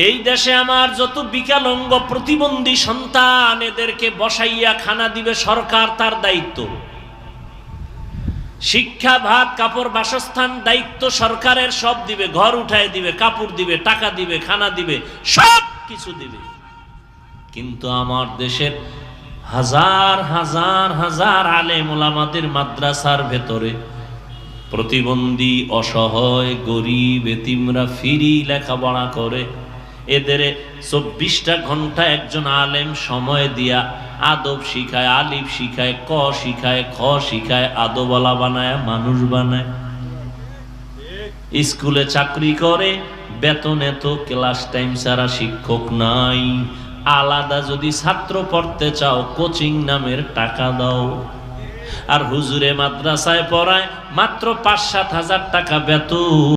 এই দেশে আমার যত বিকলাঙ্গ প্রতিবন্ধী সন্তান এদেরকে বসাইয়া খানা দিবে সরকার, তার দায়িত্ব। শিক্ষা, ভাত, কাপড়, বাসস্থান দায়িত্ব সরকারের, সব দিবে, ঘর উঠায় দিবে, কাপড় দিবে, টাকা দিবে, খানা দিবে, সব কিছু দিবে। কিন্তু আমার দেশের হাজার হাজার হাজার আলেম ওলামাদের মাদ্রাসার ভেতরে প্রতিবন্ধী, অসহায়, গরিব, এতিমরা ফ্রি লেখাপড়া করে। এদের 24টা ঘন্টা একজন আলেম সময় দিয়া আদব শিখায়, আলিফ শিখায়, ক শিখায়, খ শিখায়, আদবওয়ালা বানায়, মানুষ বানায়। স্কুলে চাকরি করে, বেতন এত, ক্লাস টাইম ছাড়া শিক্ষক নাই। আলাদা যদি ছাত্র পড়তে চাও কোচিং নামের টাকা দাও। আর হুজুরে মাদ্রাসায় পড়ায় মাত্র ৫-৭ হাজার টাকা বেতন।